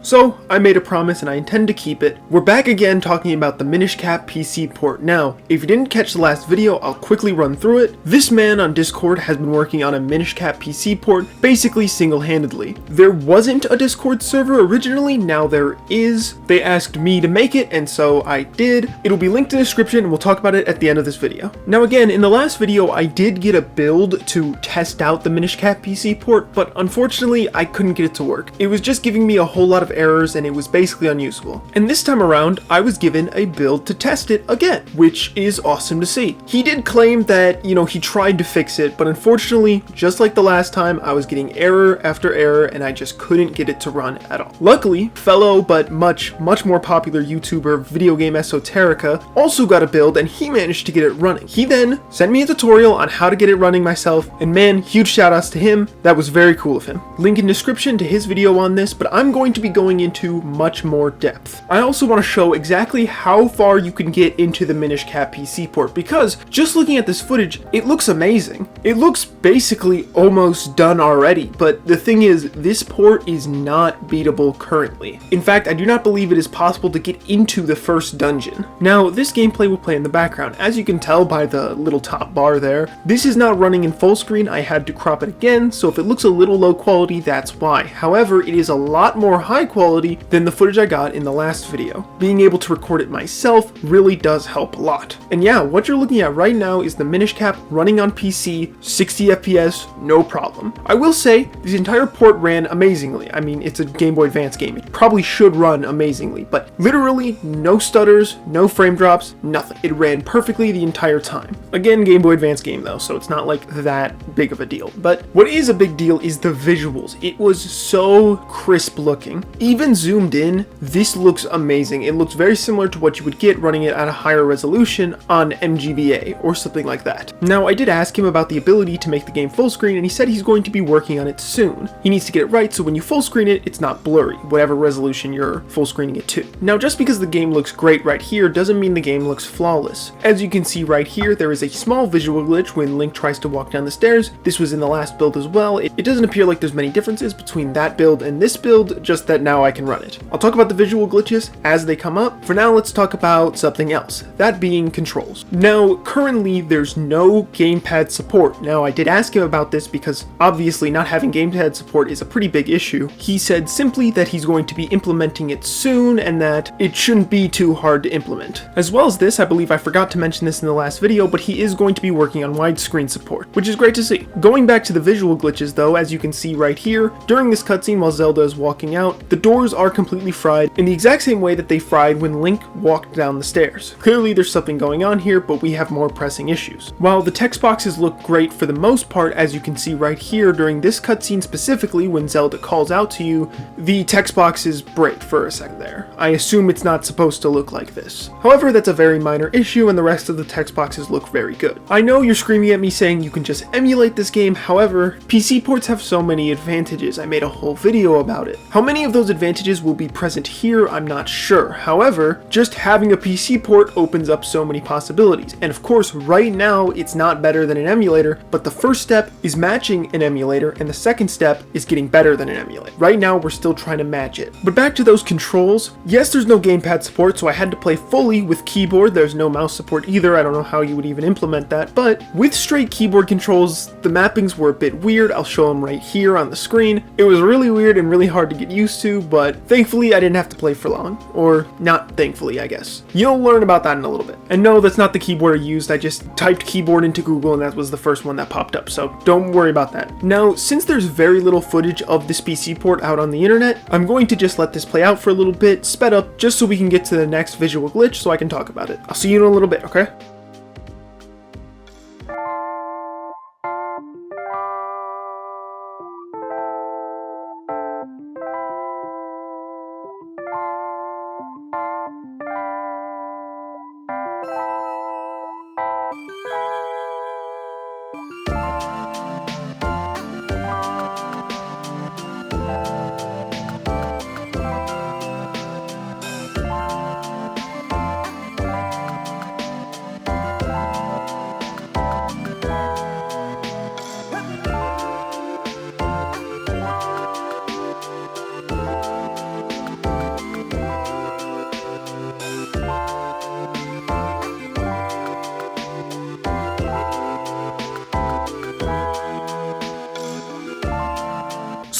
So, I made a promise and I intend to keep it. We're back again talking about the Minish Cap PC port. Now, if you didn't catch the last video, I'll quickly run through it. This man on Discord has been working on a Minish Cap PC port basically single-handedly. There wasn't a Discord server originally, now there is. They asked me to make it, and so I did. It'll be linked in the description and we'll talk about it at the end of this video. Now again, in the last video, I did get a build to test out the Minish Cap PC port, but unfortunately, I couldn't get it to work. It was just giving me a whole lot of errors and it was basically unusable. And this time around, I was given a build to test it again, which is awesome to see. He did claim that, he tried to fix it, but unfortunately, just like the last time, I was getting error after error and I just couldn't get it to run at all. Luckily, fellow but much more popular YouTuber Video Game Esoterica also got a build and he managed to get it running. He then sent me a tutorial on how to get it running myself, and man, huge shout outs to him. That was very cool of him. Link in description to his video on this, but I'm going to be going into much more depth. I also want to show exactly how far you can get into the Minish Cap PC port, because just looking at this footage, it looks amazing. It looks basically almost done already, but the thing is, this port is not beatable currently. In fact, I do not believe it is possible to get into the first dungeon. Now, this gameplay will play in the background. As you can tell by the little top bar there, this is not running in full screen. I had to crop it again, so if it looks a little low quality, that's why. However, it is a lot more high quality than the footage I got in the last video. Being able to record it myself really does help a lot. And yeah, what you're looking at right now is the Minish Cap running on PC, 60 FPS, no problem. I will say, this entire port ran amazingly. I mean, it's a Game Boy Advance game. It probably should run amazingly, but literally no stutters, no frame drops, nothing. It ran perfectly the entire time. Again, Game Boy Advance game though, so it's not like that big of a deal. But what is a big deal is the visuals. It was so crisp looking. Even zoomed in, this looks amazing. It looks very similar to what you would get running it at a higher resolution on MGBA or something like that. Now, I did ask him about the ability to make the game full screen, and he said he's going to be working on it soon. He needs to get it right so when you full screen it, it's not blurry, whatever resolution you're full screening it to. Now, just because the game looks great right here doesn't mean the game looks flawless. As you can see right here, there is a small visual glitch when Link tries to walk down the stairs. This was in the last build as well. It doesn't appear like there's many differences between that build and this build, just that now I can run it. I'll talk about the visual glitches as they come up. For now, let's talk about something else, that being controls. Now, currently, there's no gamepad support. Now, I did ask him about this because obviously not having gamepad support is a pretty big issue. He said simply that he's going to be implementing it soon and that it shouldn't be too hard to implement. As well as this, I believe I forgot to mention this in the last video, but he is going to be working on widescreen support, which is great to see. Going back to the visual glitches though, as you can see right here, during this cutscene while Zelda is walking out, the doors are completely fried in the exact same way that they fried when Link walked down the stairs. Clearly there's something going on here, but we have more pressing issues. While the text boxes look great for the most part, as you can see right here during this cutscene specifically when Zelda calls out to you, the text boxes break for a second there. I assume it's not supposed to look like this. However, that's a very minor issue and the rest of the text boxes look very good. I know you're screaming at me saying you can just emulate this game, however, PC ports have so many advantages. I made a whole video about it. How many of those advantages will be present here, I'm not sure. However, just having a PC port opens up so many possibilities. And of course, right now, it's not better than an emulator, but the first step is matching an emulator, and the second step is getting better than an emulator. Right now, we're still trying to match it. But back to those controls. Yes, there's no gamepad support, so I had to play fully with keyboard. There's no mouse support either. I don't know how you would even implement that, but with straight keyboard controls, the mappings were a bit weird. I'll show them right here on the screen. It was really weird and really hard to get used to, but thankfully I didn't have to play for long. Or not thankfully, I guess. You'll learn about that in a little bit. And no, that's not the keyboard I used. I just typed keyboard into Google and that was the first one that popped up, so don't worry about that. Now, since there's very little footage of this PC port out on the internet, I'm going to just let this play out for a little bit, sped up, just so we can get to the next visual glitch so I can talk about it. I'll see you in a little bit, okay?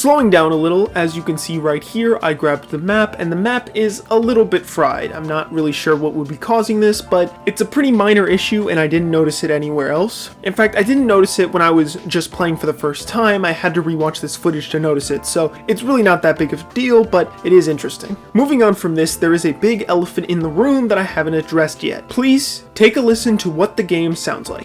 Slowing down a little, as you can see right here, I grabbed the map, and the map is a little bit fried. I'm not really sure what would be causing this, but it's a pretty minor issue and I didn't notice it anywhere else. In fact, I didn't notice it when I was just playing for the first time. I had to rewatch this footage to notice it, so it's really not that big of a deal, but it is interesting. Moving on from this, there is a big elephant in the room that I haven't addressed yet. Please take a listen to what the game sounds like.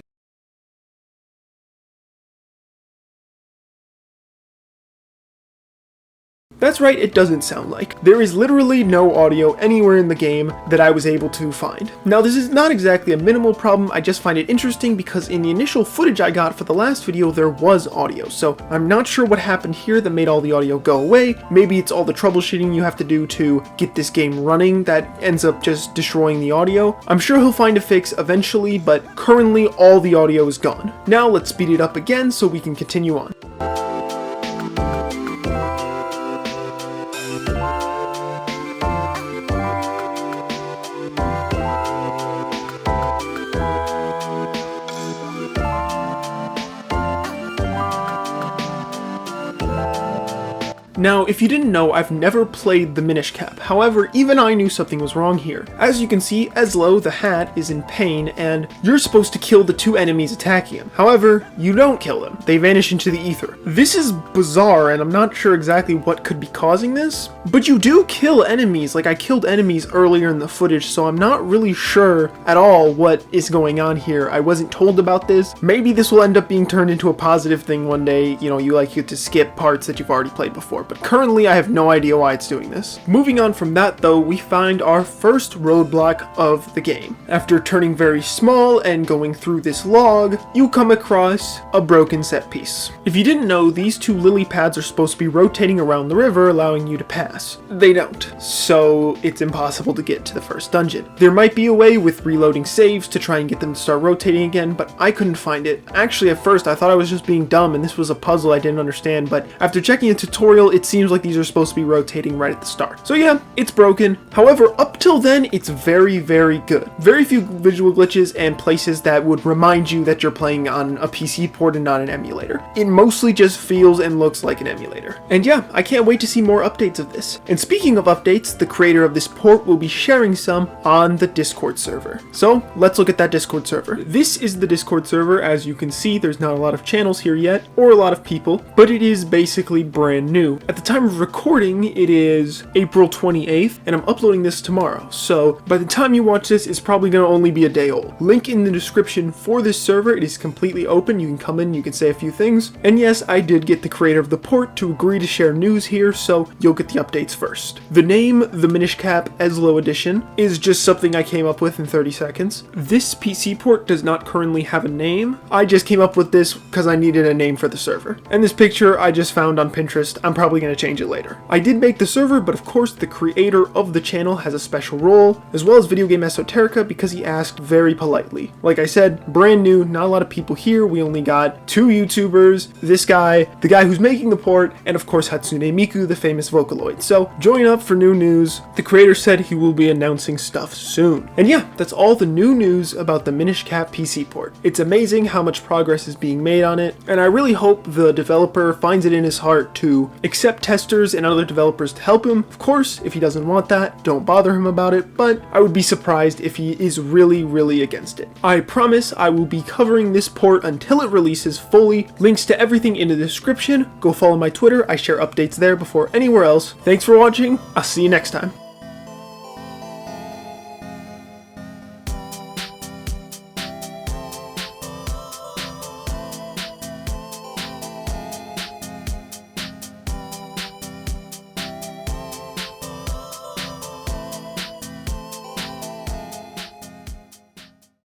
That's right, it doesn't sound like. There is literally no audio anywhere in the game that I was able to find. Now, this is not exactly a minimal problem, I just find it interesting because in the initial footage I got for the last video, there was audio, so I'm not sure what happened here that made all the audio go away. Maybe it's all the troubleshooting you have to do to get this game running that ends up just destroying the audio. I'm sure he'll find a fix eventually, but currently all the audio is gone. Now let's speed it up again so we can continue on. Now, if you didn't know, I've never played the Minish Cap. However, even I knew something was wrong here. As you can see, Eslo, the hat, is in pain, and you're supposed to kill the two enemies attacking him. However, you don't kill them. They vanish into the ether. This is bizarre, and I'm not sure exactly what could be causing this, but you do kill enemies. Like, I killed enemies earlier in the footage, so I'm not really sure at all what is going on here. I wasn't told about this. Maybe this will end up being turned into a positive thing one day. You know, you get to skip parts that you've already played before. But currently I have no idea why it's doing this. Moving on from that though, we find our first roadblock of the game. After turning very small and going through this log, you come across a broken set piece. If you didn't know, these two lily pads are supposed to be rotating around the river, allowing you to pass. They don't, so it's impossible to get to the first dungeon. There might be a way with reloading saves to try and get them to start rotating again, but I couldn't find it. Actually, at first I thought I was just being dumb and this was a puzzle I didn't understand, but after checking a tutorial, it seems like these are supposed to be rotating right at the start. So yeah, it's broken. However, up till then, it's very, very good. Very few visual glitches and places that would remind you that you're playing on a PC port and not an emulator. It mostly just feels and looks like an emulator. And yeah, I can't wait to see more updates of this. And speaking of updates, the creator of this port will be sharing some on the Discord server. So let's look at that Discord server. This is the Discord server. As you can see, there's not a lot of channels here yet, or a lot of people, but it is basically brand new. At the time of recording, it is April 28th, and I'm uploading this tomorrow, so by the time you watch this, it's probably going to only be a day old. Link in the description for this server. It is completely open. You can come in, you can say a few things, and yes, I did get the creator of the port to agree to share news here, so you'll get the updates first. The name, the Minish Cap Eslo Edition, is just something I came up with in 30 seconds. This PC port does not currently have a name. I just came up with this because I needed a name for the server. And this picture I just found on Pinterest. I'm probably going to change it later. I did make the server, but of course the creator of the channel has a special role, as well as Video Game Esoterica, because he asked very politely. Like I said, brand new, not a lot of people here. We only got 2 YouTubers, this guy, the guy who's making the port, and of course Hatsune Miku, the famous Vocaloid. So join up for new news. The creator said he will be announcing stuff soon. And yeah, that's all the new news about the Minish Cap PC port. It's amazing how much progress is being made on it, and I really hope the developer finds it in his heart to accept testers and other developers to help him. Of course, if he doesn't want that, don't bother him about it, but I would be surprised if he is really, really against it. I promise I will be covering this port until it releases fully. Links to everything in the description. Go follow my Twitter. I share updates there before anywhere else. Thanks for watching. I'll see you next time.